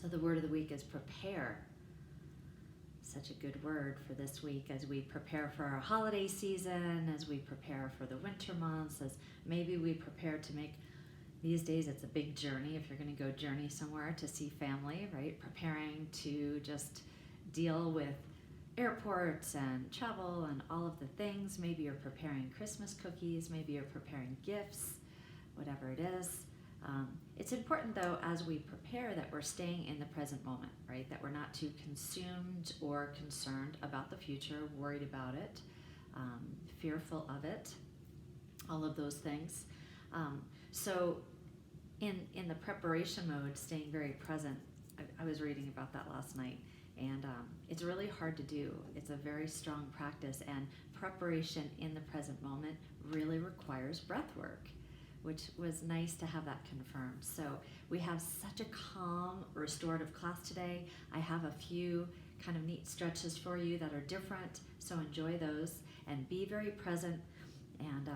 So the word of the week is prepare. Such a good word for this week as we prepare for our holiday season, as we prepare for the winter months, as maybe we prepare to make, these days it's a big journey if you're going to go journey somewhere to see family, right? Preparing to just deal with airports and travel and all of the things. Maybe you're preparing Christmas cookies, maybe you're preparing gifts, whatever it is. It's important though, as we prepare, that we're staying in the present moment, right? That we're not too consumed or concerned about the future, worried about it, fearful of it, all of those things. So in the preparation mode, staying very present, I was reading about that last night, and it's really hard to do. It's a very strong practice, and preparation in the present moment really requires breath work, which was nice to have that confirmed. So we have such a calm, restorative class today. I have a few kind of neat stretches for you that are different, so enjoy those and be very present. And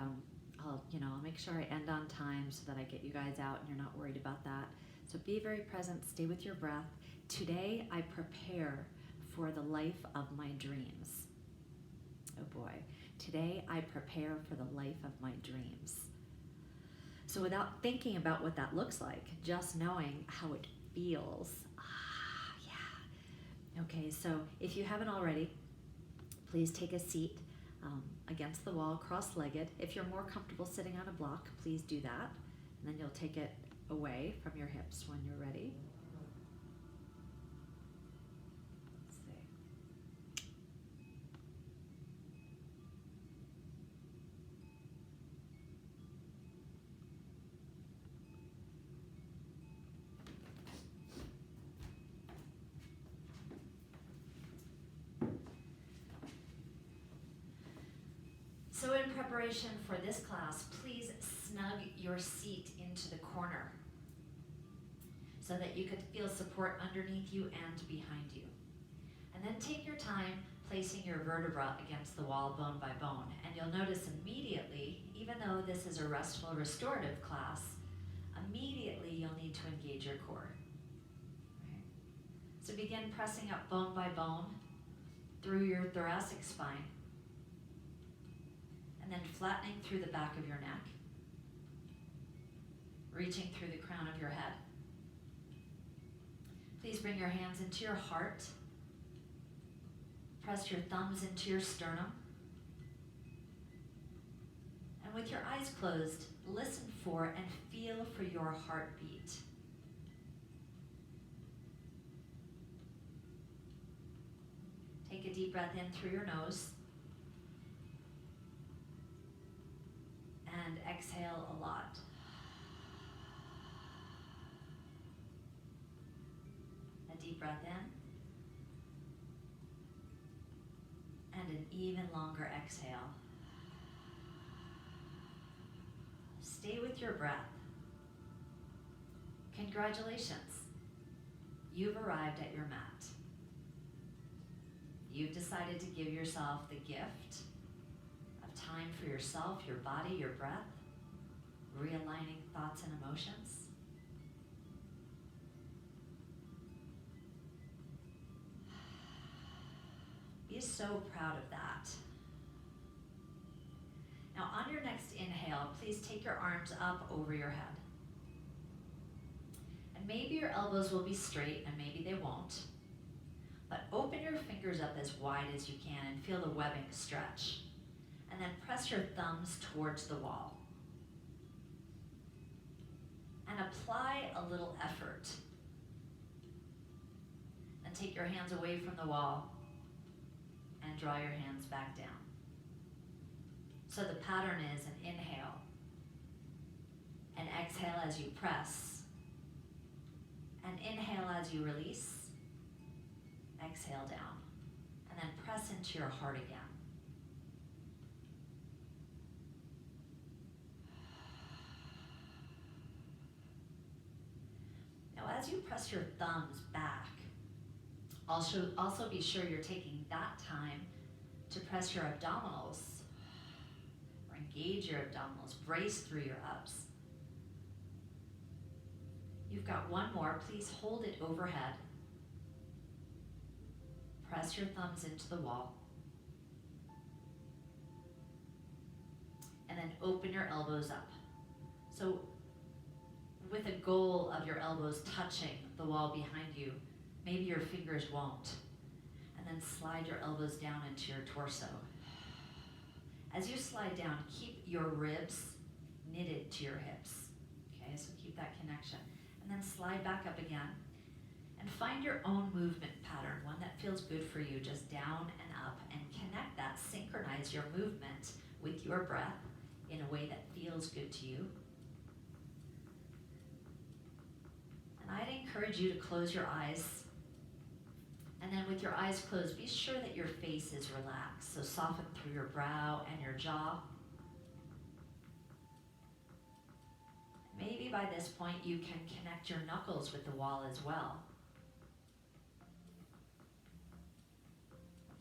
I'll make sure I end on time so that I get you guys out and you're not worried about that. So be very present, stay with your breath. Today I prepare for the life of my dreams. Oh boy, today I prepare for the life of my dreams. So without thinking about what that looks like, just knowing how it feels. Yeah. Okay, so if you haven't already, please take a seat against the wall, cross-legged. If you're more comfortable sitting on a block, please do that. And then you'll take it away from your hips when you're ready. So in preparation for this class, please snug your seat into the corner so that you could feel support underneath you and behind you. And then take your time placing your vertebra against the wall bone by bone. And you'll notice immediately, even though this is a restful restorative class, immediately you'll need to engage your core. Right? So begin pressing up bone by bone through your thoracic spine, and then flattening through the back of your neck, reaching through the crown of your head. Please bring your hands into your heart. Press your thumbs into your sternum. And with your eyes closed, listen for and feel for your heartbeat. Take a deep breath in through your nose. And exhale a lot. A deep breath in. And an even longer exhale. Stay with your breath. Congratulations. You've arrived at your mat. You've decided to give yourself the gift of time for yourself, your body, your breath, realigning thoughts and emotions. Be so proud of that. Now on your next inhale, please take your arms up over your head. And maybe your elbows will be straight and maybe they won't. But open your fingers up as wide as you can and feel the webbing stretch. And then press your thumbs towards the wall. And apply a little effort. And take your hands away from the wall and draw your hands back down. So the pattern is an inhale, and exhale as you press, and inhale as you release, exhale down, and then press into your heart again. Now as you press your thumbs back, also be sure you're taking that time to press your abdominals, or engage your abdominals, brace through your ups. You've got one more. Please hold it overhead. Press your thumbs into the wall. And then open your elbows up. So with a goal of your elbows touching the wall behind you, maybe your fingers won't. And then slide your elbows down into your torso. As you slide down, keep your ribs knitted to your hips. Okay, so keep that connection. And then slide back up again. And find your own movement pattern, one that feels good for you, just down and up. And connect that, synchronize your movement with your breath in a way that feels good to you. And I'd encourage you to close your eyes. And then with your eyes closed, be sure that your face is relaxed. So soften through your brow and your jaw. Maybe by this point you can connect your knuckles with the wall as well.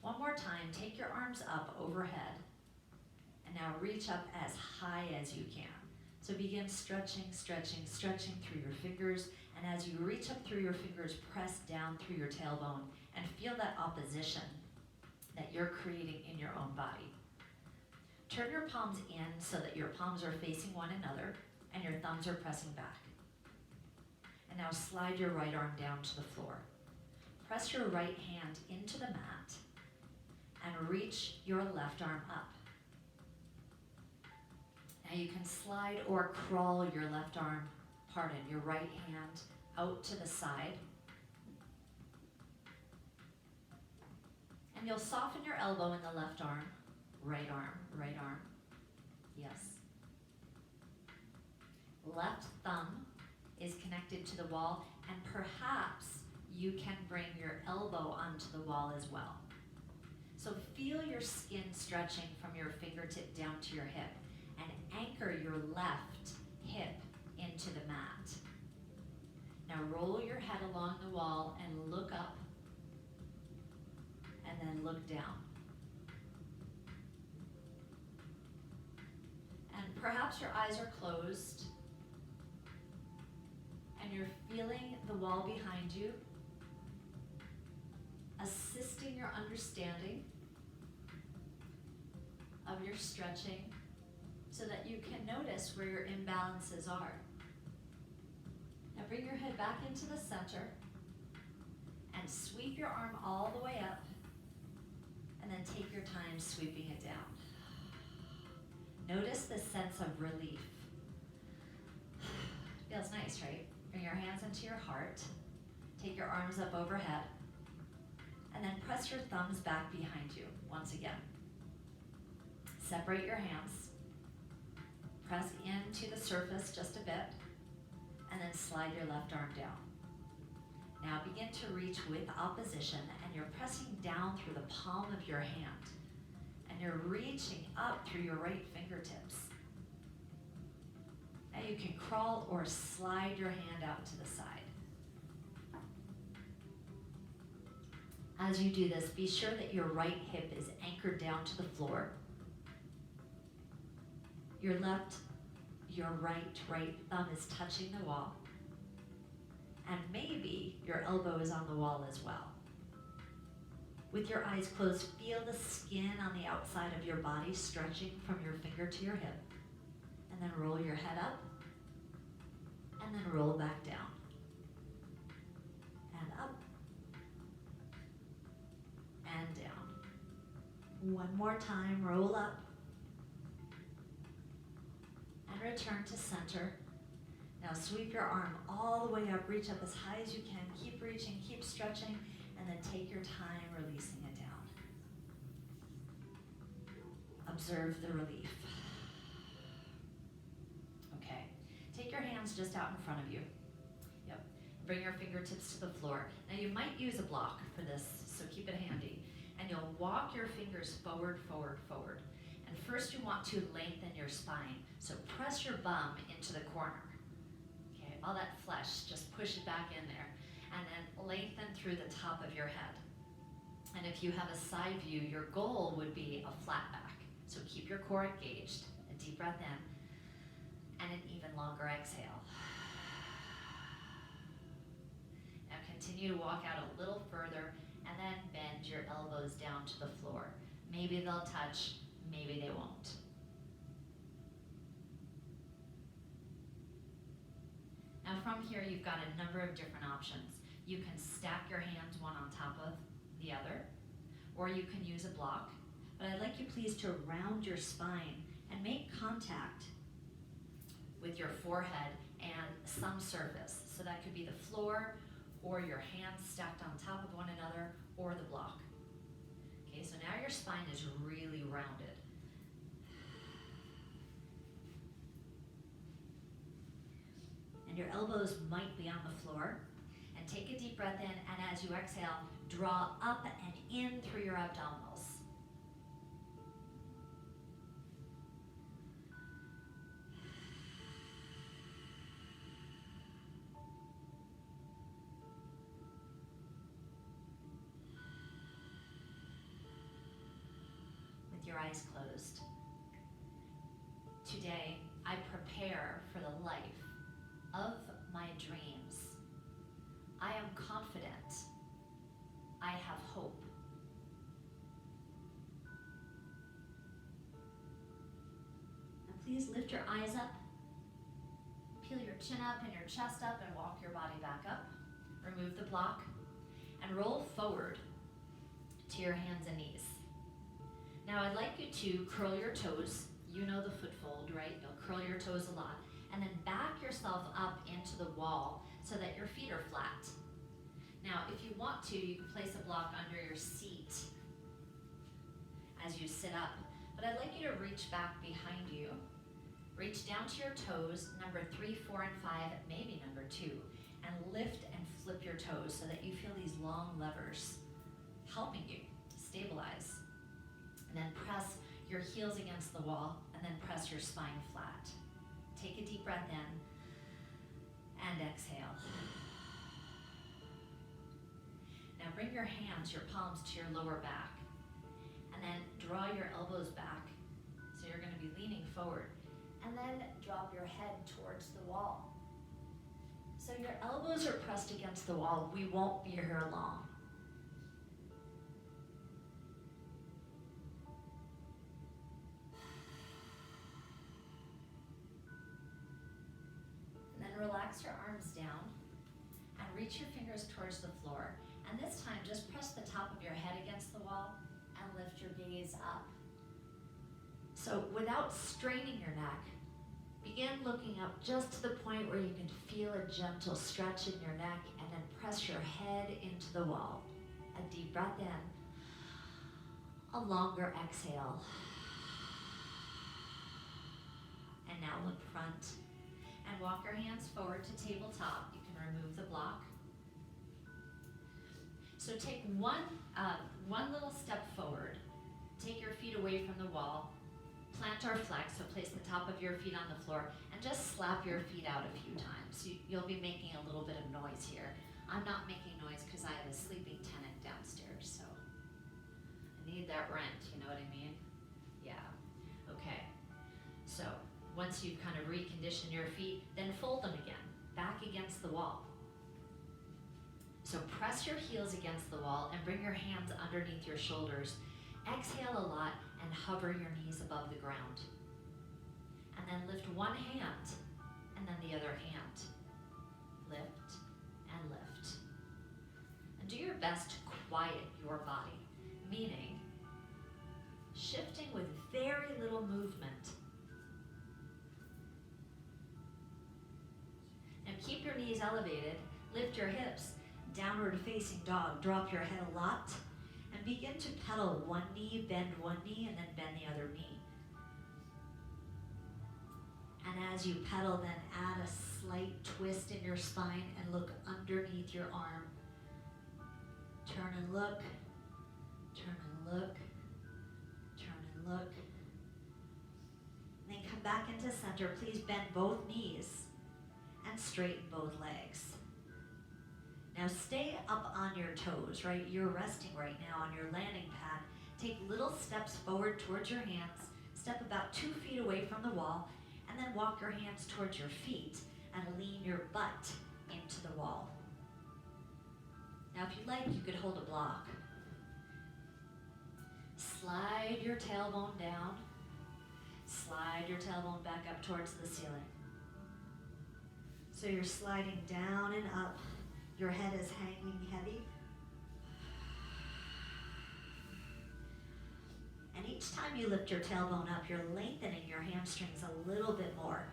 One more time, take your arms up overhead. And now reach up as high as you can. So begin stretching, stretching, stretching through your fingers. And as you reach up through your fingers, press down through your tailbone and feel that opposition that you're creating in your own body. Turn your palms in so that your palms are facing one another and your thumbs are pressing back. And now slide your right arm down to the floor. Press your right hand into the mat and reach your left arm up. Now you can slide or crawl your left arm, your right hand out to the side. And you'll soften your elbow in the left arm, right arm, yes. Left thumb is connected to the wall, and perhaps you can bring your elbow onto the wall as well. So feel your skin stretching from your fingertip down to your hip, and anchor your left hip into the mat. Now roll your head along the wall and look up, and then look down. And perhaps your eyes are closed, and you're feeling the wall behind you, assisting your understanding of your stretching so that you can notice where your imbalances are. Now bring your head back into the center and sweep your arm all the way up, and then take your time sweeping it down. Notice the sense of relief. Feels nice, right? Bring your hands into your heart. Take your arms up overhead. And then press your thumbs back behind you once again. Separate your hands. Press into the surface just a bit. And then slide your left arm down. Now begin to reach with opposition, and you're pressing down through the palm of your hand. And you're reaching up through your right fingertips. Now you can crawl or slide your hand out to the side. As you do this, be sure that your right hip is anchored down to the floor. Your right thumb is touching the wall. And maybe your elbow is on the wall as well. With your eyes closed, feel the skin on the outside of your body stretching from your finger to your hip. And then roll your head up. And then roll back down. And up. And down. One more time, roll up. And return to center. Now sweep your arm all the way up, reach up as high as you can, keep reaching, keep stretching, and then take your time releasing it down. Observe the relief. Okay, take your hands just out in front of you. Yep, bring your fingertips to the floor. Now you might use a block for this, so keep it handy. And you'll walk your fingers forward, forward, forward. And first you want to lengthen your spine, so press your bum into the corner. All that flesh, just push it back in there. And then lengthen through the top of your head. And if you have a side view, your goal would be a flat back. So keep your core engaged, a deep breath in, and an even longer exhale. continue to walk out a little further and then bend your elbows down to the floor. Maybe they'll touch, maybe they won't. Now from here, you've got a number of different options. You can stack your hands one on top of the other, or you can use a block. But I'd like you please to round your spine and make contact with your forehead and some surface. So that could be the floor, or your hands stacked on top of one another, or the block. Okay, so now your spine is really rounded. And your elbows might be on the floor. And take a deep breath in, and as you exhale, draw up and in through your abdominals. With your eyes closed. Today, I prepare for the life of my dreams. I am confident. I have hope. And please lift your eyes up, peel your chin up and your chest up, and walk your body back up. Remove the block and roll forward to your hands and knees. Now I'd like you to curl your toes. You know the foot fold, right? You'll curl your toes a lot. And then back yourself up into the wall so that your feet are flat. Now, if you want to, you can place a block under your seat as you sit up. But I'd like you to reach back behind you. Reach down to your toes, number 3, 4, and 5, maybe number 2, and lift and flip your toes so that you feel these long levers helping you stabilize. And then press your heels against the wall, and then press your spine flat. Take a deep breath in and exhale. Now bring your hands, your palms to your lower back, and then draw your elbows back. So you're going to be leaning forward, and then drop your head towards the wall. So your elbows are pressed against the wall. We won't be here long. Relax your arms down and reach your fingers towards the floor. And this time, just press the top of your head against the wall and lift your gaze up. So without straining your neck, begin looking up just to the point where you can feel a gentle stretch in your neck, and then press your head into the wall. A deep breath in, a longer exhale. And now look front. And walk your hands forward to tabletop. You can remove the block. So take one little step forward. Take your feet away from the wall. Plant or flex, so place the top of your feet on the floor, and just slap your feet out a few times. You'll be making a little bit of noise here. I'm not making noise because I have a sleeping tenant downstairs, so I need that rent, you know what I mean? Yeah, okay. So once you've kind of reconditioned your feet, then fold them again, back against the wall. So press your heels against the wall and bring your hands underneath your shoulders. Exhale a lot and hover your knees above the ground. And then lift one hand and then the other hand. Lift and lift. And do your best to quiet your body, meaning shifting with very little movement. Now keep your knees elevated, lift your hips, downward facing dog, drop your head a lot, and begin to pedal one knee, bend one knee, and then bend the other knee. And as you pedal, then add a slight twist in your spine and look underneath your arm. Turn and look, turn and look, turn and look. And then come back into center. Please bend both knees and straighten both legs. Now stay up on your toes, right? You're resting right now on your landing pad. Take little steps forward towards your hands. Step about 2 feet away from the wall, and then walk your hands towards your feet and lean your butt into the wall. Now if you'd like, you could hold a block. Slide your tailbone down. Slide your tailbone back up towards the ceiling. So you're sliding down and up. Your head is hanging heavy. And each time you lift your tailbone up, you're lengthening your hamstrings a little bit more.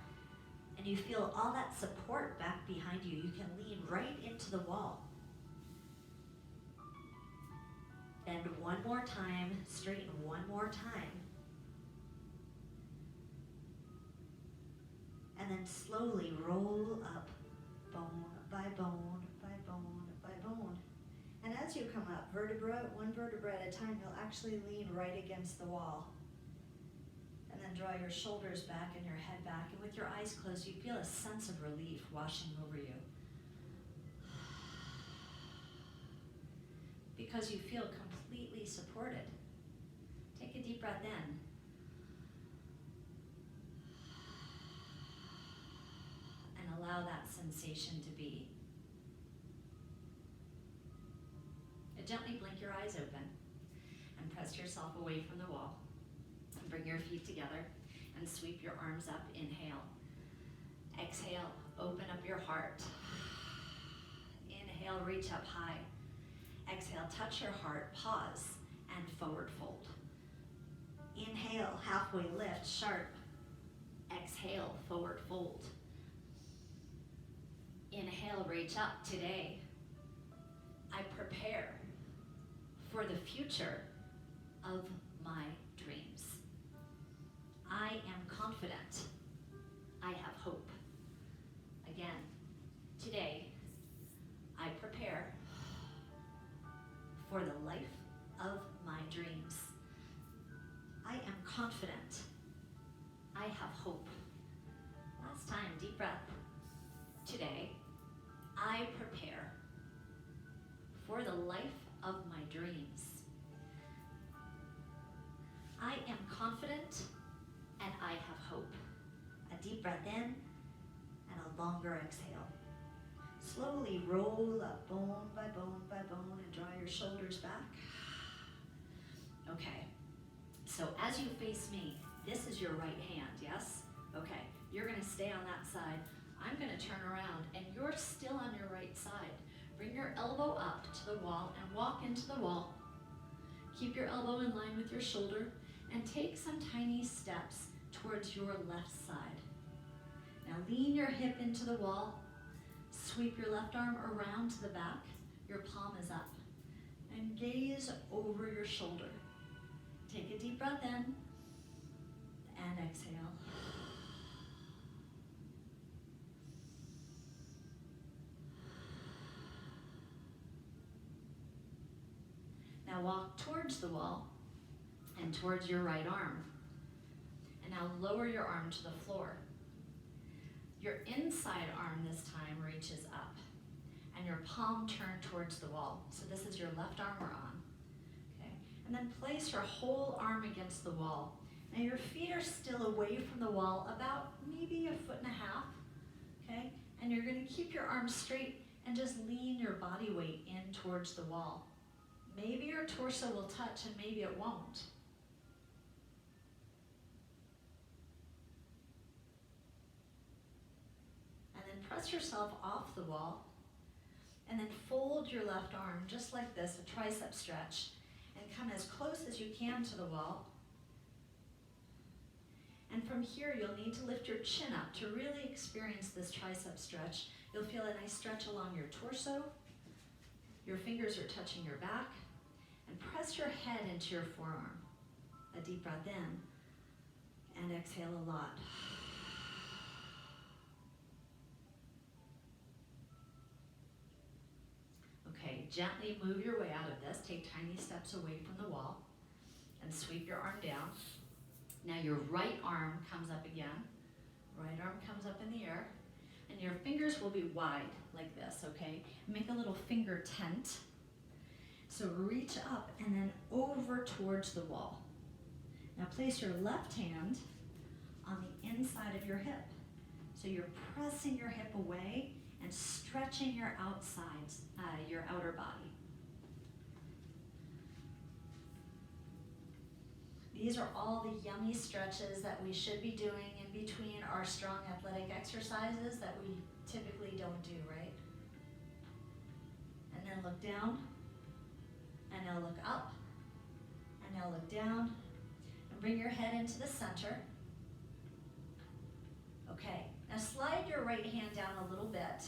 And you feel all that support back behind you. You can lean right into the wall. Bend one more time, straighten one more time. And then slowly roll up, bone by bone by bone by bone. And as you come up, one vertebra at a time, you'll actually lean right against the wall. And then draw your shoulders back and your head back. And with your eyes closed, you feel a sense of relief washing over you. Because you feel completely supported. Take a deep breath in. And allow that sensation to be. And gently blink your eyes open and press yourself away from the wall. And bring your feet together and sweep your arms up. Inhale. Exhale, open up your heart. Inhale, reach up high. Exhale, touch your heart, pause, and forward fold. Inhale, halfway lift, sharp. Exhale, forward fold. Inhale, reach up. Today, I prepare for the future of my dreams. I am confident. I have hope. Again, today, I prepare for the life of my dreams. I am confident. I have hope. Last time, deep breath. Today, I prepare for the life of my dreams. I am confident and I have hope. A deep breath in and a longer exhale. Slowly roll up bone by bone by bone and draw your shoulders back. Okay, so as you face me, this is your right hand, yes? Okay, you're gonna stay on that side. I'm gonna turn around and you're still on your right side. Bring your elbow up to the wall and walk into the wall. Keep your elbow in line with your shoulder and take some tiny steps towards your left side. Now lean your hip into the wall. Sweep your left arm around to the back. Your palm is up. And gaze over your shoulder. Take a deep breath in and exhale. Now walk towards the wall and towards your right arm. And now lower your arm to the floor. Your inside arm this time reaches up and your palm turned towards the wall. So this is your left arm we're on. Okay. And then place your whole arm against the wall. Now your feet are still away from the wall, about maybe 1.5 feet. Okay. And you're going to keep your arms straight and just lean your body weight in towards the wall. Maybe your torso will touch and maybe it won't. And then press yourself off the wall and then fold your left arm just like this, a tricep stretch, and come as close as you can to the wall. And from here, you'll need to lift your chin up to really experience this tricep stretch. You'll feel a nice stretch along your torso. Your fingers are touching your back. And press your head into your forearm. A deep breath in and exhale a lot. Okay, gently move your way out of this. Take tiny steps away from the wall and sweep your arm down. Now your right arm comes up again. Right arm comes up in the air. And your fingers will be wide like this, okay? Make a little finger tent. So reach up and then over towards the wall. Now place your left hand on the inside of your hip. So you're pressing your hip away and stretching your outsides, your outer body. These are all the yummy stretches that we should be doing in between our strong athletic exercises that we typically don't do, right? And then look down, and now look up, and now look down, and bring your head into the center. Okay, now slide your right hand down a little bit,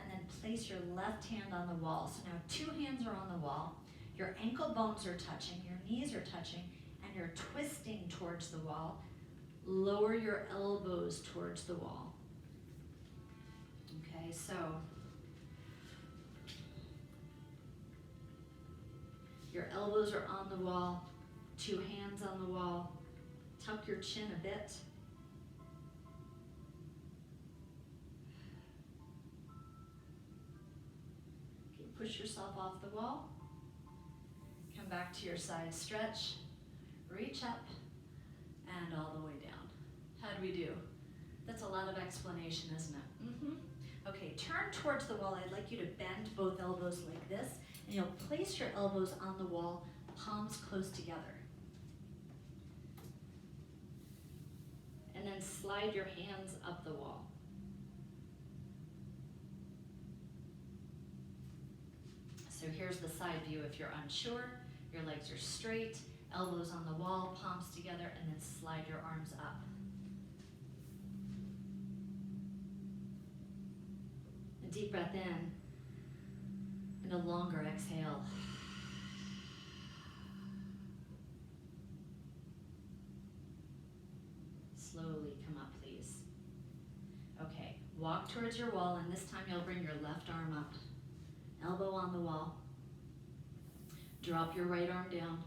and then place your left hand on the wall. So now 2 hands are on the wall, your ankle bones are touching, your knees are touching, and you're twisting towards the wall. Lower your elbows towards the wall. Okay, so your elbows are on the wall, 2 hands on the wall. Tuck your chin a bit. Okay, push yourself off the wall. Come back to your side stretch. Reach up and all the way down. How do we do? That's a lot of explanation, isn't it? Okay, turn towards the wall. I'd like you to bend both elbows like this, and you'll place your elbows on the wall, palms close together. And then slide your hands up the wall. So here's the side view if you're unsure. Your legs are straight, elbows on the wall, palms together, and then slide your arms up. A deep breath in, and a longer exhale. Slowly come up, please. Okay, walk towards your wall, and this time you'll bring your left arm up. Elbow on the wall. Drop your right arm down.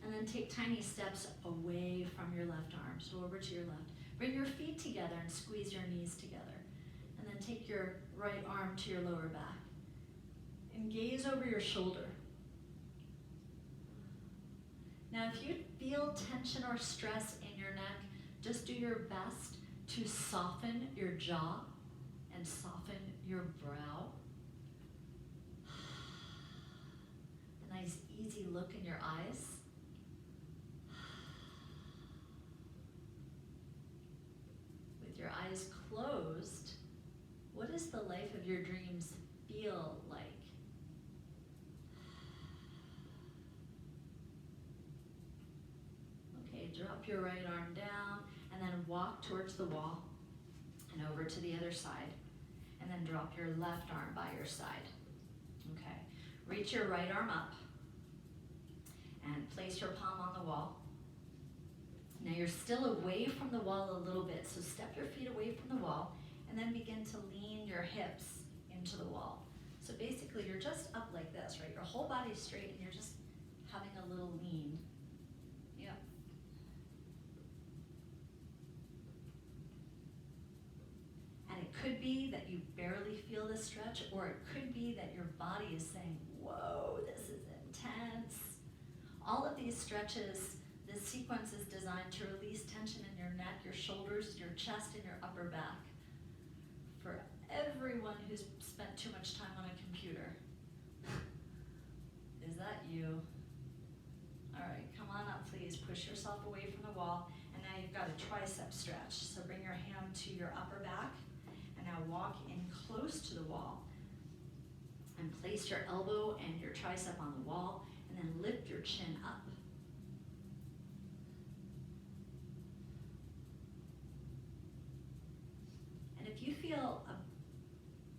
And then take tiny steps away from your left arm, so over to your left. Bring your feet together and squeeze your knees together. And then take your right arm to your lower back. And gaze over your shoulder. Now if you feel tension or stress in your neck, just do your best to soften your jaw and soften your brow. A nice easy look in your eyes. With your eyes closed, what does the life of your dreams feel like? Okay, drop your right arm down and then walk towards the wall and over to the other side. And then drop your left arm by your side. Okay, reach your right arm up and place your palm on the wall. Now you're still away from the wall a little bit, so step your feet away from the wall and then begin to lean your hips into the wall. So basically you're just up like this, right? Your whole body's straight and you're just having a little lean. Yep. And it could be that you barely feel the stretch, or it could be that your body is saying, whoa, this is intense. All of these stretches, this sequence is designed to release tension in your neck, your shoulders, your chest, and your upper back. For everyone who's spent too much time on a computer. Is that you? All right, come on up, please. Push yourself away from the wall. And now you've got a tricep stretch. So bring your hand to your upper back. And now walk in close to the wall. And place your elbow and your tricep on the wall. And then lift your chin up. And if you feel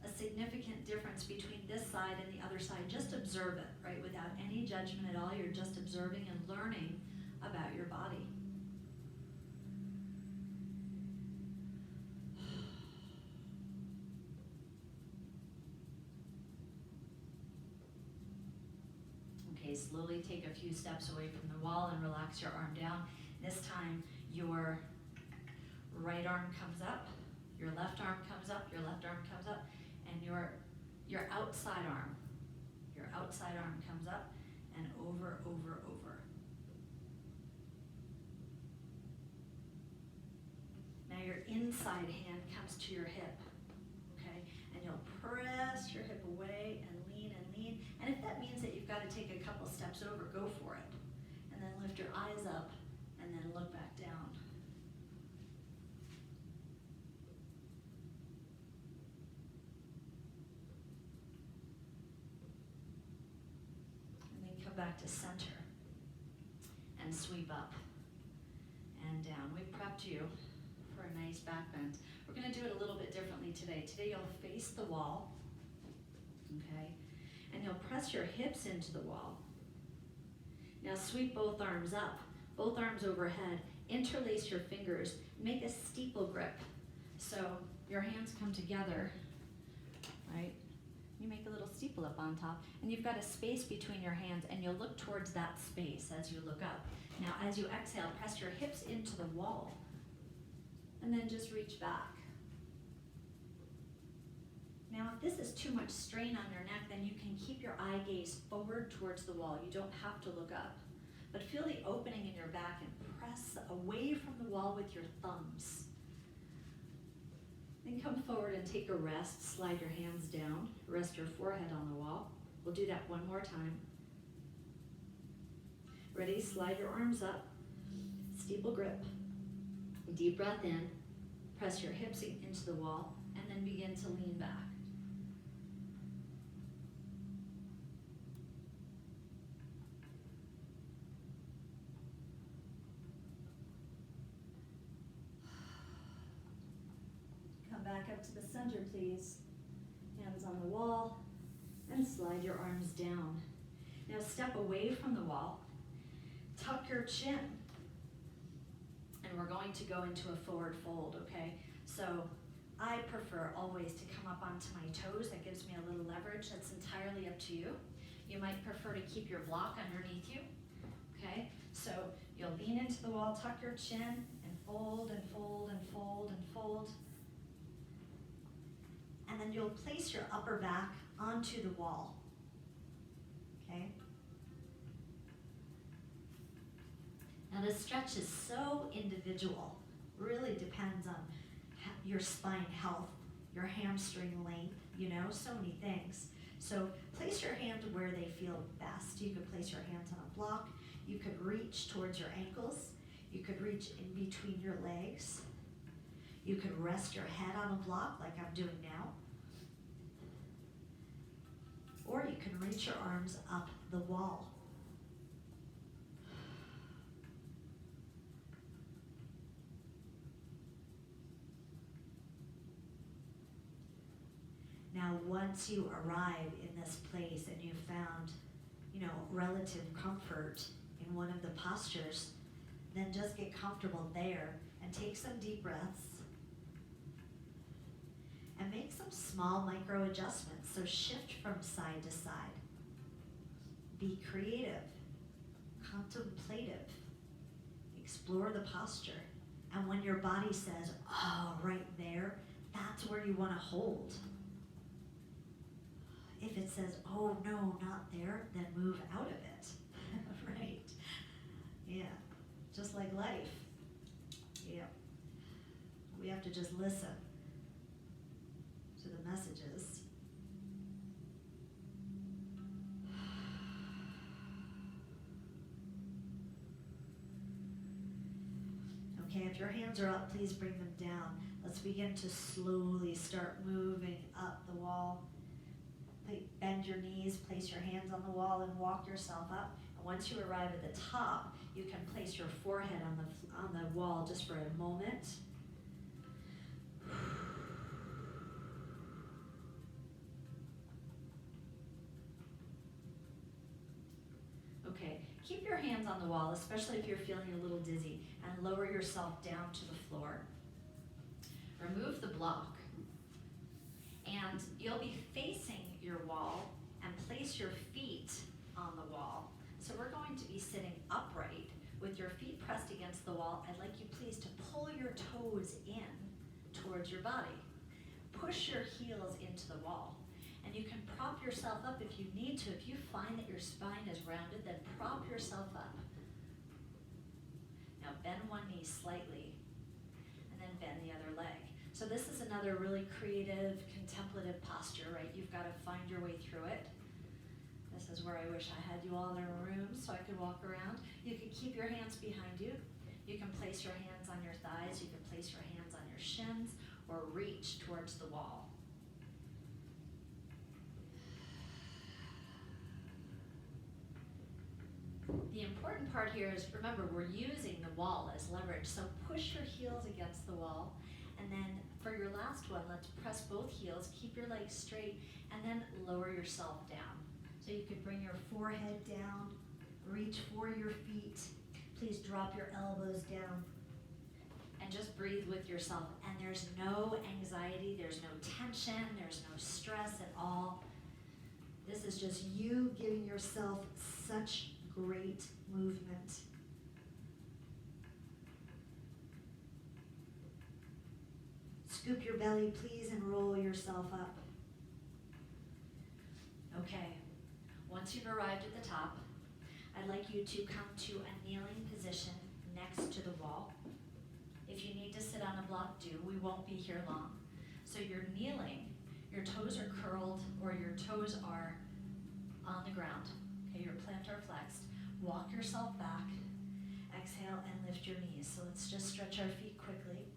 a significant difference between this side and the other side, just observe it, right? Without any judgment at all, you're just observing and learning about your body. Okay, slowly take a few steps away from the wall and relax your arm down. This time, your right arm comes up, your left arm comes up, your left arm comes up, and your outside arm comes up and over, over, over. Now your inside hand comes to your hip, okay? press your hip away and lean and lean. And if that means that you've got to take a couple steps over, go for it. And then lift your eyes up and then look back down. And then come back to center and sweep up and down. We prepped you for a nice back bend. We're going to do it a little bit differently today. Today you'll face the wall, okay? And you'll press your hips into the wall. Now sweep both arms up, both arms overhead, interlace your fingers, make a steeple grip. So your hands come together, right? You make a little steeple up on top, and you've got a space between your hands, and you'll look towards that space as you look up. Now as you exhale, press your hips into the wall, and then just reach back. Now, if this is too much strain on your neck, then you can keep your eye gaze forward towards the wall. You don't have to look up. But feel the opening in your back and press away from the wall with your thumbs. Then come forward and take a rest. Slide your hands down. Rest your forehead on the wall. We'll do that one more time. Ready? Slide your arms up. Steeple grip. Deep breath in. Press your hips into the wall, and then begin to lean back. Come back up to the center, please. Hands on the wall, and slide your arms down. Now step away from the wall. Tuck your chin. And we're going to go into a forward fold, okay? So I prefer always to come up onto my toes. That gives me a little leverage. That's entirely up to you. You might prefer to keep your block underneath you, okay? So you'll lean into the wall, tuck your chin, and fold and fold and fold and fold. And then you'll place your upper back onto the wall, okay? Now this stretch is so individual, really depends on your spine health, your hamstring length, so many things. So place your hand where they feel best. You could place your hands on a block. You could reach towards your ankles. You could reach in between your legs. You could rest your head on a block like I'm doing now. Or you can reach your arms up the wall. Now, once you arrive in this place and you've found, relative comfort in one of the postures, then just get comfortable there and take some deep breaths and make some small micro adjustments. So shift from side to side. Be creative, contemplative, explore the posture. And when your body says, oh, right there, that's where you want to hold. If it says, oh no, not there, then move out of it, right? Yeah, just like life. Yeah, we have to just listen to the messages. Okay, if your hands are up, please bring them down. Let's begin to slowly start moving up the wall. Bend your knees, place your hands on the wall, and walk yourself up. And once you arrive at the top, you can place your forehead on the wall just for a moment. Okay, keep your hands on the wall, especially if you're feeling a little dizzy, and lower yourself down to the floor. Remove the block, and you'll be facing your wall and place your feet on the wall. So we're going to be sitting upright with your feet pressed against the wall. I'd like you please to pull your toes in towards your body. Push your heels into the wall. And you can prop yourself up if you need to. If you find that your spine is rounded, then prop yourself up. Now bend one knee slightly and then bend the other leg. So this is another really creative, contemplative posture, right? You've got to find your way through it. This is where I wish I had you all in a room so I could walk around. You can keep your hands behind you. You can place your hands on your thighs. You can place your hands on your shins or reach towards the wall. The important part here is, remember, we're using the wall as leverage. So push your heels against the wall. And then for your last one, let's press both heels, keep your legs straight, and then lower yourself down. So you could bring your forehead down, reach for your feet. Please drop your elbows down. And just breathe with yourself. And there's no anxiety, there's no tension, there's no stress at all. This is just you giving yourself such great movement. Scoop your belly, please, and roll yourself up. Okay, once you've arrived at the top, I'd like you to come to a kneeling position next to the wall. If you need to sit on a block, do. We won't be here long. So you're kneeling, your toes are curled or your toes are on the ground. Okay, your plantar flexed. Walk yourself back. Exhale and lift your knees. So let's just stretch our feet quickly.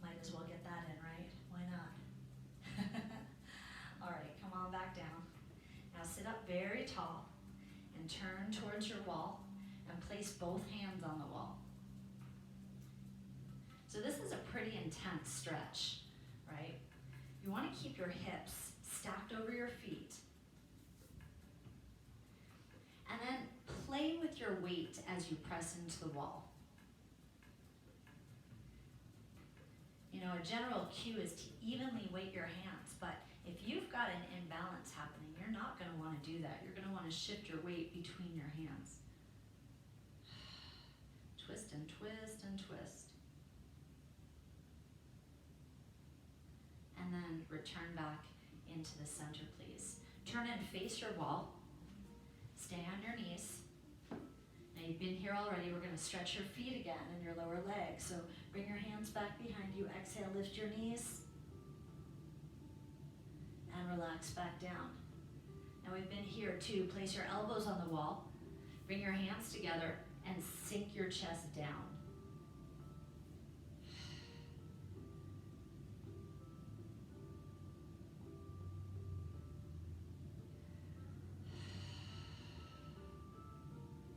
Might as well get that in, right? Why not? All right, come on back down. Now sit up very tall and turn towards your wall and place both hands on the wall. So this is a pretty intense stretch, right? You want to keep your hips stacked over your feet. And then play with your weight as you press into the wall. You know, a general cue is to evenly weight your hands, but if you've got an imbalance happening, you're not going to want to do that. You're going to want to shift your weight between your hands. Twist and twist and twist. And then return back into the center, please. Turn and face your wall. Stay on your knees. Now you've been here already. We're going to stretch your feet again and your lower legs. So bring your hands back behind you. Exhale, lift your knees. And relax back down. Now we've been here too. Place your elbows on the wall. Bring your hands together and sink your chest down.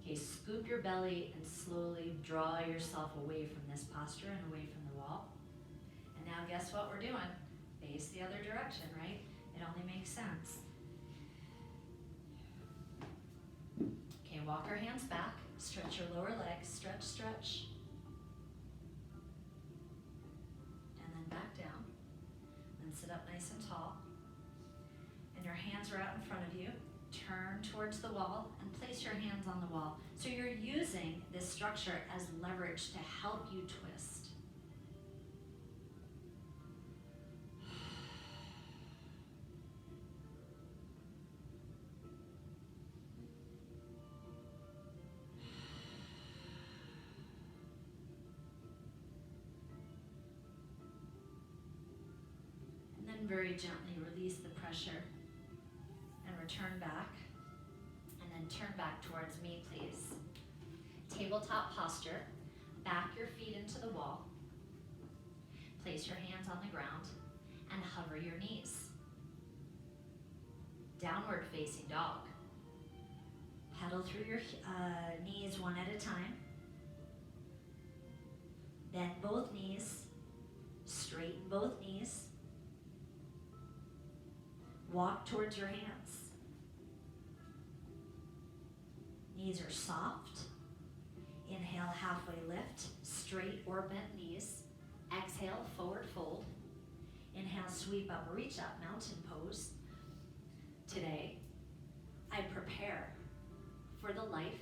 Okay, scoop your belly and slowly draw yourself away from this posture and away from the wall. And now guess what we're doing? Face the other direction, right? It only makes sense. Okay, walk your hands back. Stretch your lower legs. Stretch, stretch. And then back down. Then sit up nice and tall. And your hands are out in front of you. Turn towards the wall and place your hands on the wall. So you're using this structure as leverage to help you twist. And then very gently release the pressure. Return back, and then turn back towards me, please. Tabletop posture. Back your feet into the wall. Place your hands on the ground and hover your knees. Downward facing dog. Pedal through your knees one at a time. Bend both knees. Straighten both knees. Walk towards your hands. Knees are soft. Inhale, halfway lift, straight or bent knees. Exhale, forward fold. Inhale, sweep up, reach up, mountain pose. Today, I prepare for the life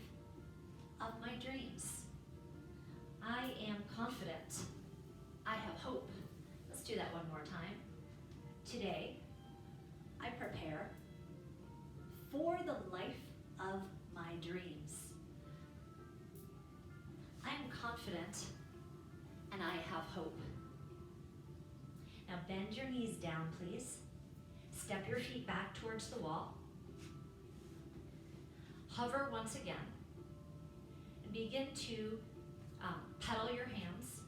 of my dreams. I am confident. I have hope. Let's do that one more time. Today, I prepare for the life of my dreams. I am confident and I have hope. bend your knees down, please. Step your feet back towards the wall. Hover once again. And begin to pedal your hands.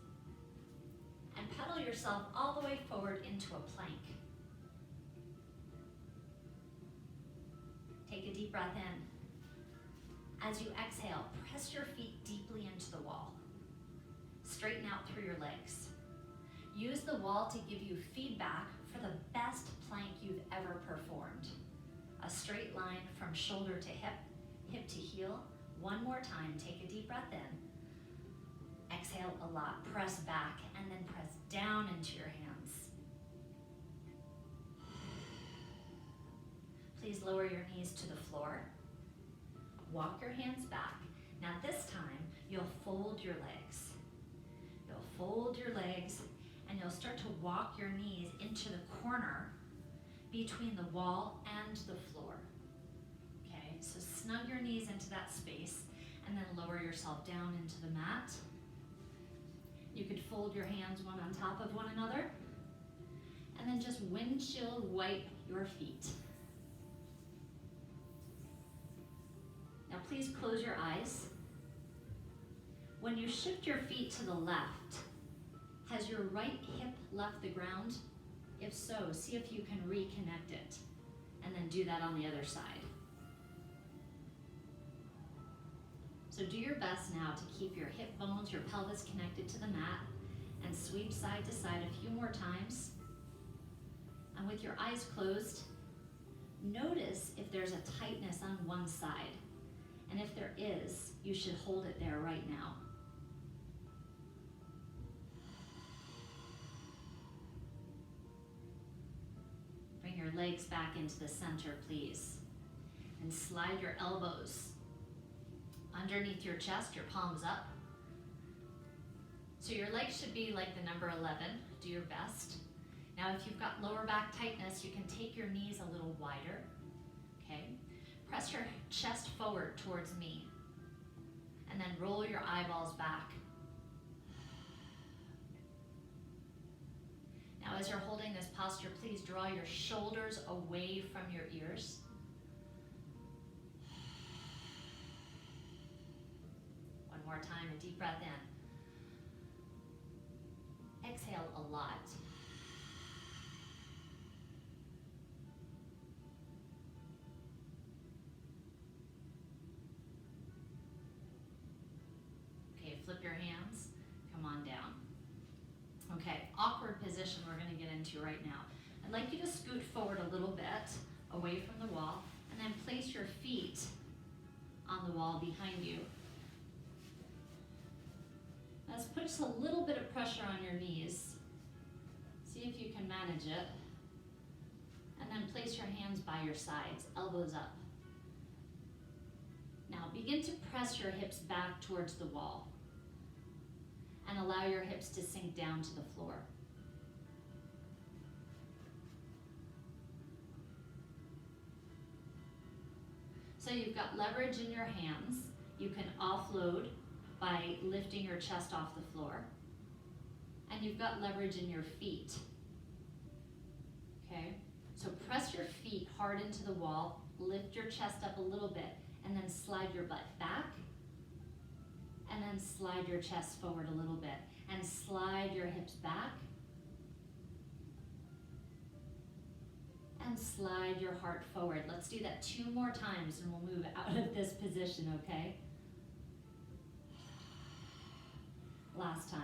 And pedal yourself all the way forward into a plank. Take a deep breath in. As you exhale, press your feet deeply into the wall. Straighten out through your legs. Use the wall to give you feedback for the best plank you've ever performed. A straight line from shoulder to hip, hip to heel. One more time, take a deep breath in. Exhale a lot, press back, and then press down into your hands. Please lower your knees to the floor. Walk your hands back. Now this time, you'll fold your legs. You'll fold your legs and you'll start to walk your knees into the corner between the wall and the floor. Okay, so snug your knees into that space and then lower yourself down into the mat. You could fold your hands one on top of one another and then just windshield wipe your feet. Now please close your eyes. When you shift your feet to the left, has your right hip left the ground? If so, see if you can reconnect it, and then do that on the other side. So do your best now to keep your hip bones, your pelvis connected to the mat, and sweep side to side a few more times. And with your eyes closed, notice if there's a tightness on one side. And if there is, you should hold it there right now. Bring your legs back into the center, please. And slide your elbows underneath your chest, your palms up. So your legs should be like the number 11. Do your best. Now if you've got lower back tightness, you can take your knees a little wider. Okay? Press your chest forward towards me. And then roll your eyeballs back. Now as you're holding this posture, please draw your shoulders away from your ears. One more time, a deep breath in. Exhale a lot. Flip your hands, come on down. Okay, awkward position we're going to get into right now. I'd like you to scoot forward a little bit away from the wall and then place your feet on the wall behind you. Now this puts a little bit of pressure on your knees. See if you can manage it. And then place your hands by your sides, elbows up. Now begin to press your hips back towards the wall. And allow your hips to sink down to the floor. So you've got leverage in your hands. You can offload by lifting your chest off the floor. And you've got leverage in your feet. Okay? So press your feet hard into the wall, lift your chest up a little bit, and then slide your butt back. And then slide your chest forward a little bit. And slide your hips back. And slide your heart forward. Let's do that 2 more times and we'll move out of this position, okay? Last time.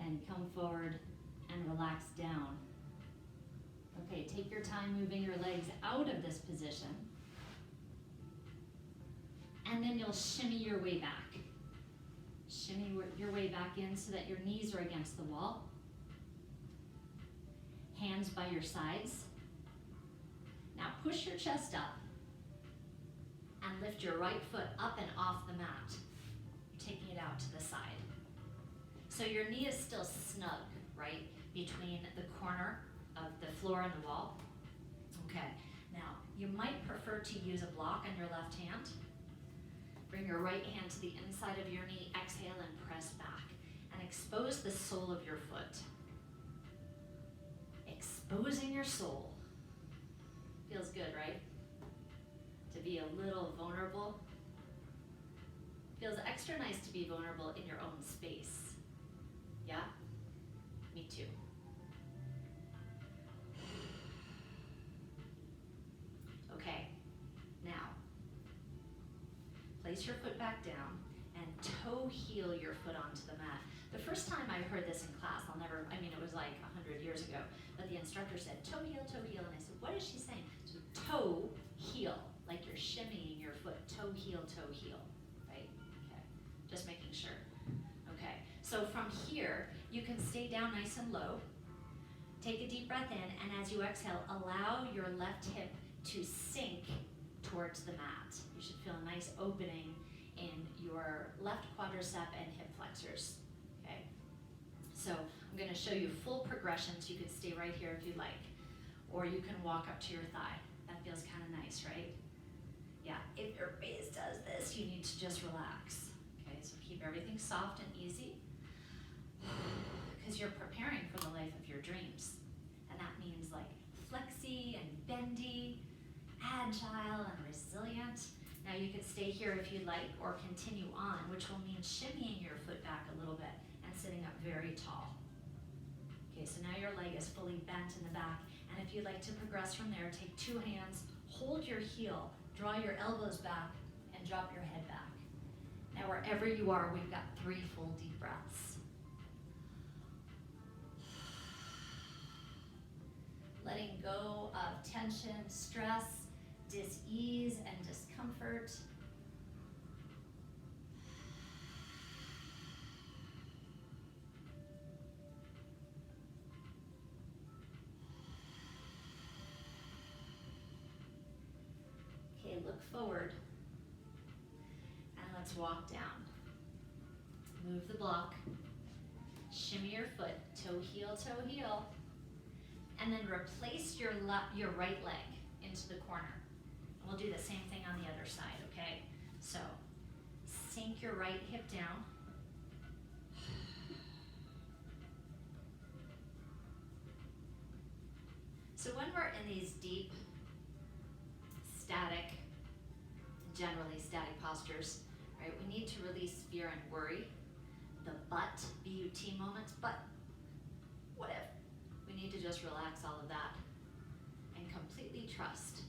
And come forward and relax down. Okay, take your time moving your legs out of this position. And then you'll shimmy your way back. Shimmy your way back in so that your knees are against the wall. Hands by your sides. Now push your chest up and lift your right foot up and off the mat, taking it out to the side. So your knee is still snug, right, between the corner of the floor and the wall. Okay, now you might prefer to use a block on your left hand. Bring your right hand to the inside of your knee. Exhale and press back. And expose the sole of your foot. Exposing your soul. Feels good, right? To be a little vulnerable. Feels extra nice to be vulnerable in your own space. Yeah? Me too. Okay, now, place your foot back down and toe heel your foot onto the mat. The first time I heard this in class, it was like 100 years ago, but the instructor said toe heel, and I said, what is she saying? So toe heel, like you're shimmying your foot, toe heel, right? Okay, just making sure. Okay, so from here, you can stay down nice and low. Take a deep breath in, and as you exhale, allow your left hip to sink towards the mat. You should feel a nice opening in your left quadricep and hip flexors. Okay, so I'm going to show you full progressions. You can stay right here if you like, or you can walk up to your thigh. That feels kind of nice, right? Yeah, if your base does this, you need to just relax. Okay, so keep everything soft and easy, because you're preparing for the life of your dreams. And that means like flexy and bendy, agile and resilient. Now you can stay here if you'd like, or continue on, which will mean shimmying your foot back a little bit and sitting up very tall. Okay, so now your leg is fully bent in the back, and if you'd like to progress from there, take two hands, hold your heel, draw your elbows back, and drop your head back. Now wherever you are, we've got 3 full deep breaths. Letting go of tension, stress, dis-ease, and discomfort. Okay, look forward, and let's walk down. Move the block, shimmy your foot, toe heel, and then replace your right leg into the corner. And we'll do the same thing on the other side, okay? So, sink your right hip down. So when we're in these deep, static, generally static postures, right, we need to release fear and worry, the but, B-U-T moments, but what if? We need to just relax all of that and completely trust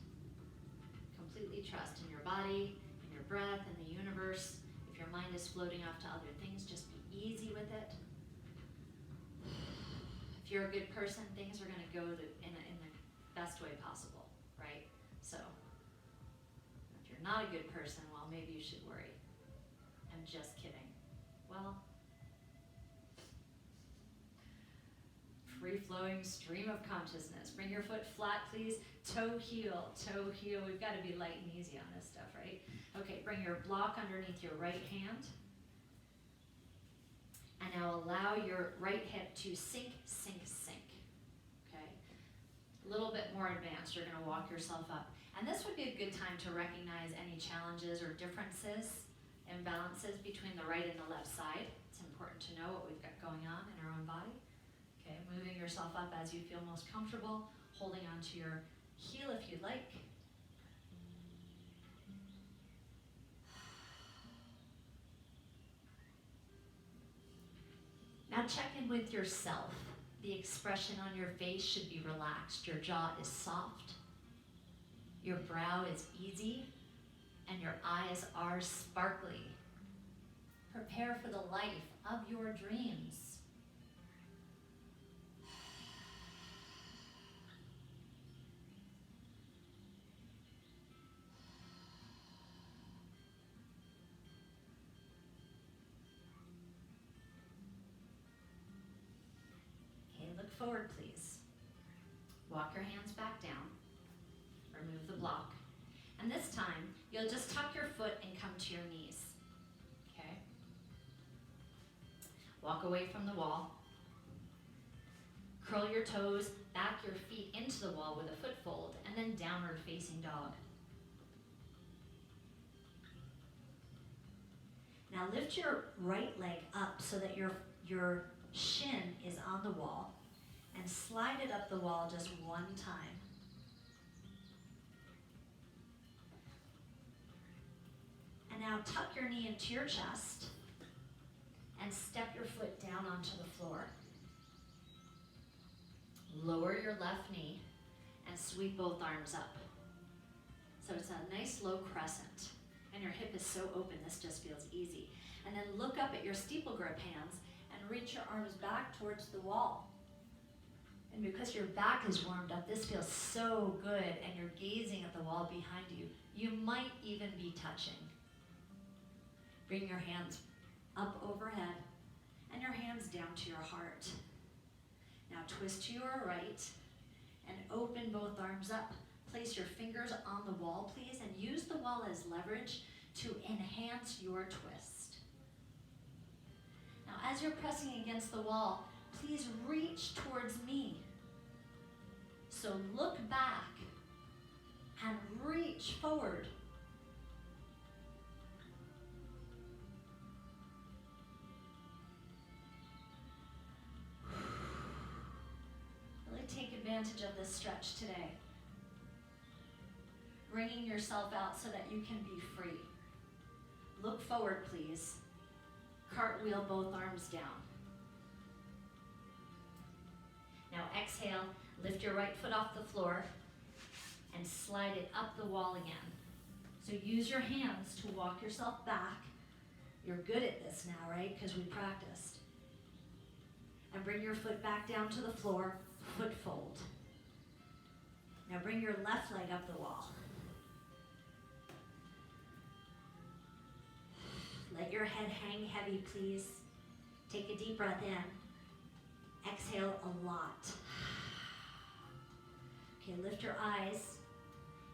in your body, in your breath, in the universe. If your mind is floating off to other things, just be easy with it. If you're a good person, things are going to go in the best way possible, right? So if you're not a good person, well, maybe you should worry. I'm just kidding. Well, free-flowing stream of consciousness. Bring your foot flat, please. Toe heel. We've got to be light and easy on this stuff, right? Okay, bring your block underneath your right hand. And now allow your right hip to sink. Okay? A little bit more advanced. You're going to walk yourself up. And this would be a good time to recognize any challenges or differences, imbalances between the right and the left side. It's important to know what we've got going on in our own body. Okay, moving yourself up as you feel most comfortable, holding onto your heel if you'd like. Now check in with yourself. The expression on your face should be relaxed. Your jaw is soft. Your brow is easy. And your eyes are sparkly. Prepare for the life of your dreams. Forward, please. Walk your hands back down. Remove the block. And this time, you'll just tuck your foot and come to your knees. Okay? Walk away from the wall. Curl your toes, back your feet into the wall with a foot fold, and then downward facing dog. Now lift your right leg up so that your shin is on the wall, and slide it up the wall just one time. And now tuck your knee into your chest and step your foot down onto the floor. Lower your left knee and sweep both arms up. So it's a nice low crescent, and your hip is so open, this just feels easy. And then look up at your steeple grip hands and reach your arms back towards the wall. And because your back is warmed up, this feels so good, and you're gazing at the wall behind you. You might even be touching. Bring your hands up overhead and your hands down to your heart. Now twist to your right and open both arms up. Place your fingers on the wall, please, and use the wall as leverage to enhance your twist. Now, as you're pressing against the wall, please reach towards me. So look back and reach forward. Really take advantage of this stretch today. Bringing yourself out so that you can be free. Look forward, please. Cartwheel both arms down. Now exhale, lift your right foot off the floor and slide it up the wall again. So use your hands to walk yourself back. You're good at this now, right? Because we practiced. And bring your foot back down to the floor, foot fold. Now bring your left leg up the wall. Let your head hang heavy, please. Take a deep breath in. Exhale a lot. Okay, lift your eyes.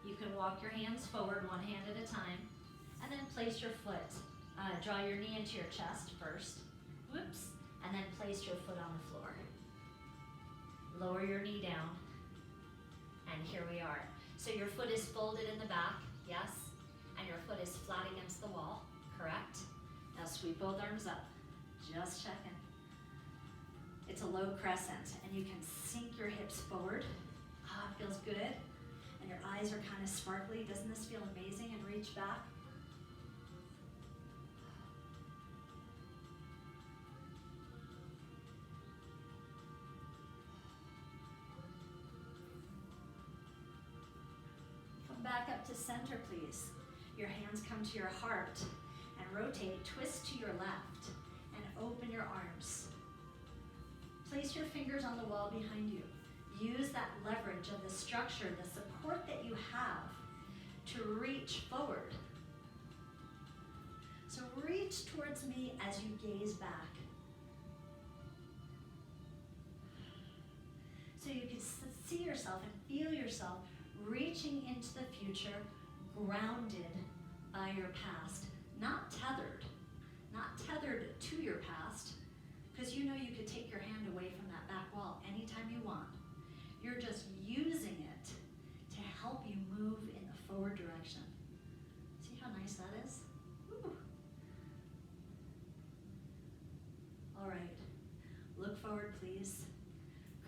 You can walk your hands forward, one hand at a time, and then place your foot. Draw your knee into your chest first. Whoops. And then place your foot on the floor. Lower your knee down. And here we are. So your foot is folded in the back, yes? And your foot is flat against the wall, correct? Now sweep both arms up. Just checking. It's a low crescent, and you can sink your hips forward. Ah, it feels good. And your eyes are kind of sparkly. Doesn't this feel amazing? And reach back. Come back up to center, please. Your hands come to your heart and rotate, twist to your left and open your arms. Place your fingers on the wall behind you. Use that leverage of the structure, the support that you have to reach forward. So reach towards me as you gaze back. So you can see yourself and feel yourself reaching into the future, grounded by your past, not tethered to your past, because you know you could take your hand away from that back wall anytime you want. You're just using it to help you move in the forward direction. See how nice that is? Woo. All right, look forward, please.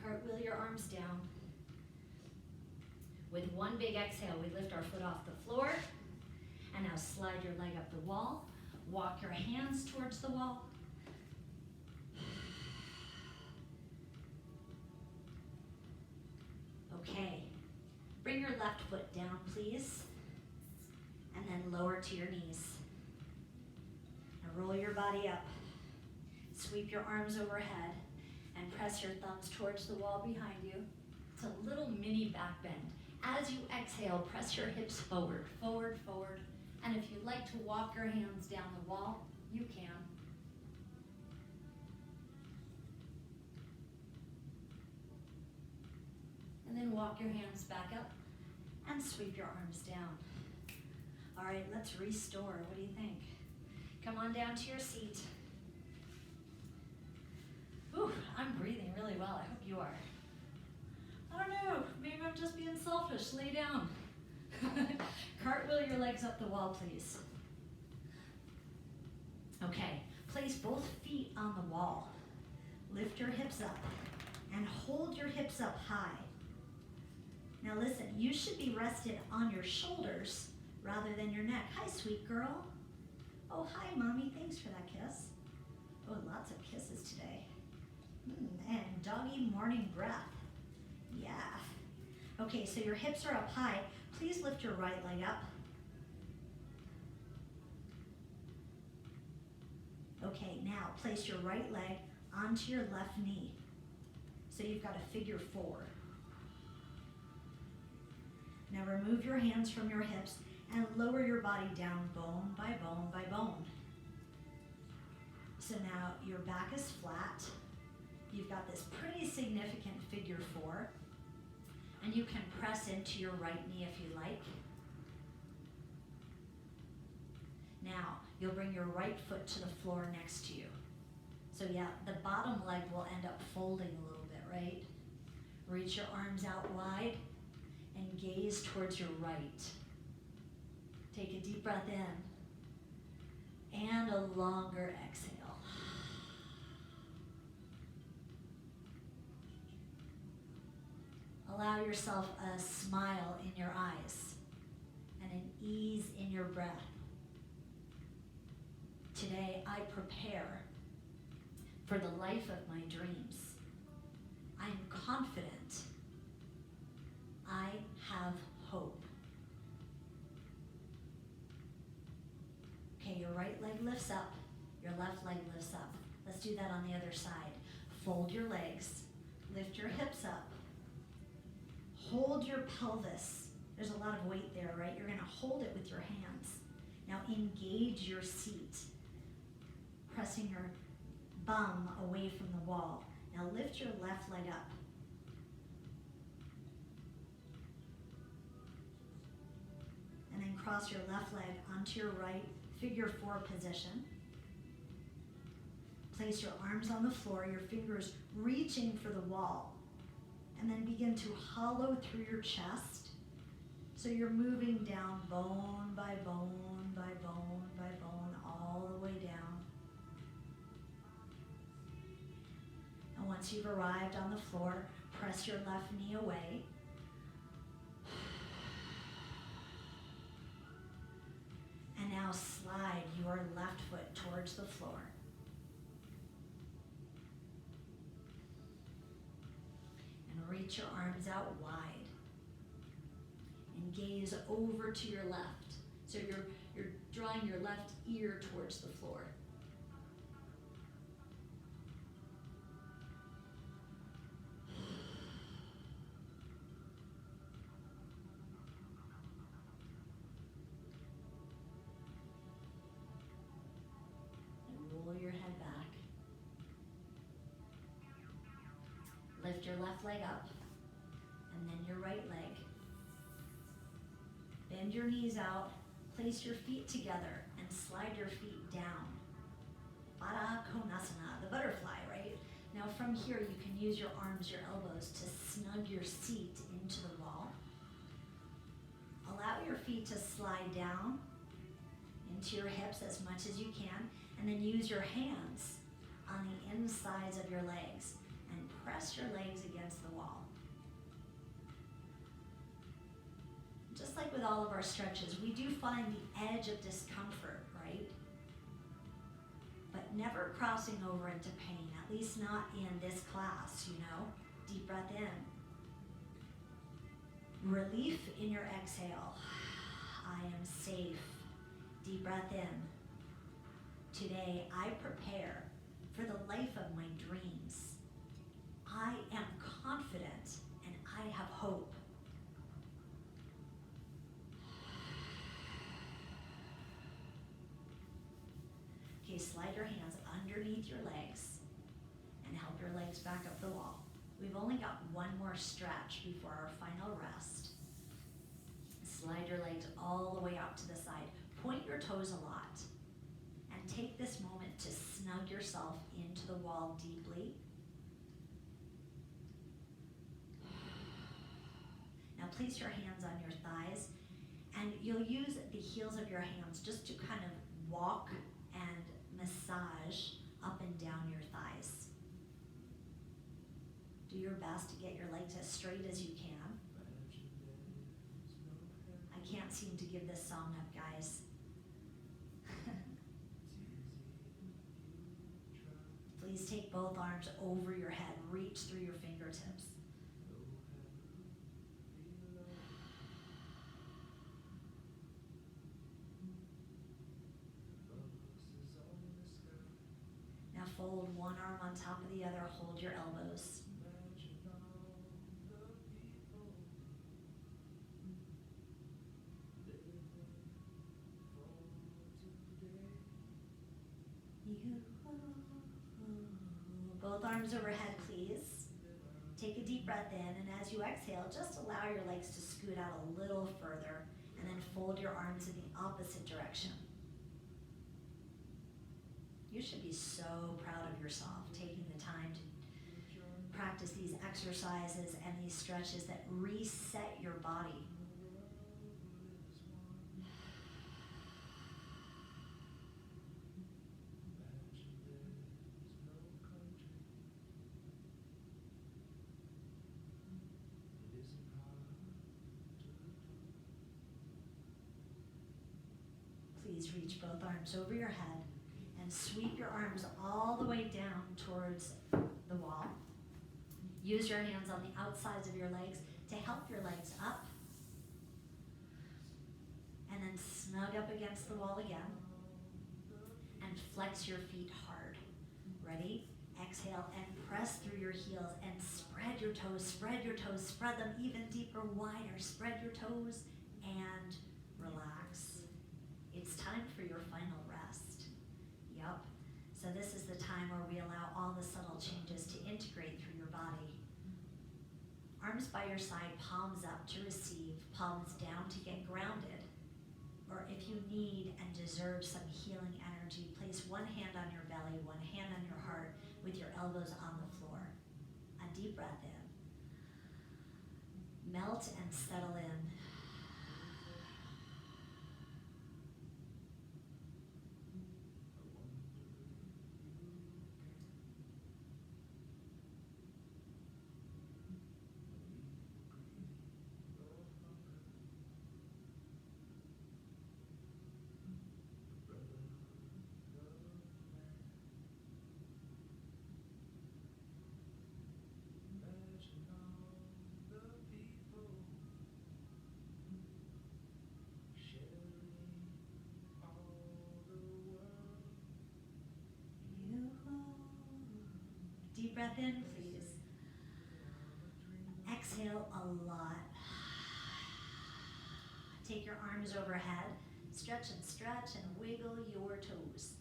Cartwheel your arms down. With one big exhale, we lift our foot off the floor, and now slide your leg up the wall. Walk your hands towards the wall. Okay, bring your left foot down, please, and then lower to your knees. Now roll your body up. Sweep your arms overhead and press your thumbs towards the wall behind you. It's a little mini back bend. As you exhale, press your hips forward, forward, forward. And if you'd like to walk your hands down the wall, you can. And then walk your hands back up and sweep your arms down. All right, let's restore. What do you think? Come on down to your seat. Ooh, I'm breathing really well. I hope you are. I don't know, maybe I'm just being selfish. Lay down. Cartwheel your legs up the wall, please. Okay, place both feet on the wall. Lift your hips up and hold your hips up high. Now listen, you should be rested on your shoulders rather than your neck. Hi, sweet girl. Oh, hi, Mommy. Thanks for that kiss. Oh, lots of kisses today. And doggy morning breath. Yeah. Okay, so your hips are up high. Please lift your right leg up. Okay, now place your right leg onto your left knee. So you've got a figure 4. Now remove your hands from your hips and lower your body down bone by bone by bone. So now your back is flat. You've got this pretty significant figure 4. And you can press into your right knee if you like. Now, you'll bring your right foot to the floor next to you. So yeah, the bottom leg will end up folding a little bit, right? Reach your arms out wide and gaze towards your right. Take a deep breath in and a longer exhale. Allow yourself a smile in your eyes and an ease in your breath. Today, I prepare for the life of my dreams. I'm confident. I have hope. Okay, your right leg lifts up, your left leg lifts up. Let's do that on the other side. Fold your legs, lift your hips up. Hold your pelvis. There's a lot of weight there, right? You're gonna hold it with your hands. Now engage your seat, pressing your bum away from the wall. Now lift your left leg up. And then cross your left leg onto your right, figure 4 position. Place your arms on the floor, your fingers reaching for the wall. And then begin to hollow through your chest. So you're moving down bone by bone by bone by bone, all the way down. And once you've arrived on the floor, press your left knee away. And now slide your left foot towards the floor. Reach your arms out wide and gaze over to your left. So you're drawing your left ear towards the floor. And roll your head back. Lift your left leg up, and then your right leg. Bend your knees out, place your feet together, and slide your feet down. Baddha Konasana, the butterfly, right? Now from here, you can use your arms, your elbows to snug your seat into the wall. Allow your feet to slide down into your hips as much as you can, and then use your hands on the insides of your legs. And press your legs against the wall. Just like with all of our stretches, we do find the edge of discomfort, right? But never crossing over into pain, at least not in this class, you know? Deep breath in. Relief in your exhale. I am safe. Deep breath in. Today, I prepare for the life of my dreams. I am confident and I have hope. Okay, slide your hands underneath your legs and help your legs back up the wall. We've only got one more stretch before our final rest. Slide your legs all the way out to the side. Point your toes a lot. And take this moment to snug yourself into the wall deeply. Now place your hands on your thighs, and you'll use the heels of your hands just to kind of walk and massage up and down your thighs. Do your best to get your legs as straight as you can. I can't seem to give this song up, guys. Please take both arms over your head. Reach through your fingertips. Now fold one arm on top of the other. Hold your elbows. Both arms overhead, please. Take a deep breath in, and as you exhale, just allow your legs to scoot out a little further, and then fold your arms in the opposite direction. You should be so proud of yourself, taking the time to practice these exercises and these stretches that reset your body. Please reach both arms over your head and sweep your arms all the way down towards the wall. Use your hands on the outsides of your legs to help your legs up. And then snug up against the wall again. And flex your feet hard. Ready? Exhale and press through your heels and spread your toes, spread them even deeper, wider. Spread your toes and relax. It's time for your final rest. Yup. So this is the time where we allow all the subtle changes to integrate through your body. Arms by your side, palms up to receive, palms down to get grounded. Or if you need and deserve some healing energy, place one hand on your belly, one hand on your heart, with your elbows on the floor. A deep breath in. Melt and settle in. Deep breath in, please. Exhale a lot. Take your arms overhead. Stretch and wiggle your toes.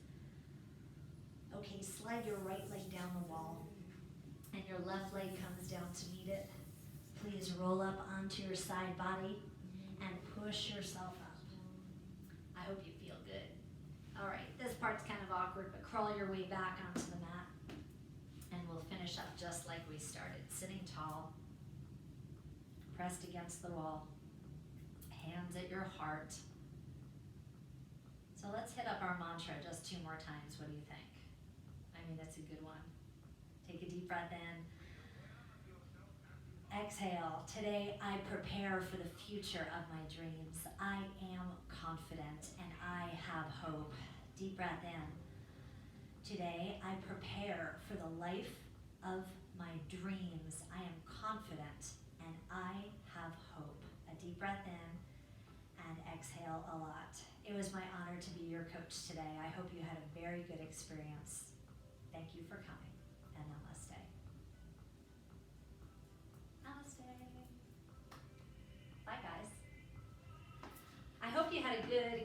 Okay, slide your right leg down the wall and your left leg comes down to meet it. Please roll up onto your side body and push yourself up. I hope you feel good. All right, this part's kind of awkward, but crawl your way back onto the mat. And we'll finish up just like we started, sitting tall, pressed against the wall, hands at your heart. So let's hit up our mantra just 2 more times. What do you think? I mean, that's a good one. Take a deep breath in. Exhale. Today I prepare for the future of my dreams. I am confident and I have hope. Deep breath in. Today, I prepare for the life of my dreams. I am confident and I have hope. A deep breath in and exhale a lot. It was my honor to be your coach today. I hope you had a very good experience. Thank you for coming, and namaste. Namaste. Bye, guys. I hope you had a good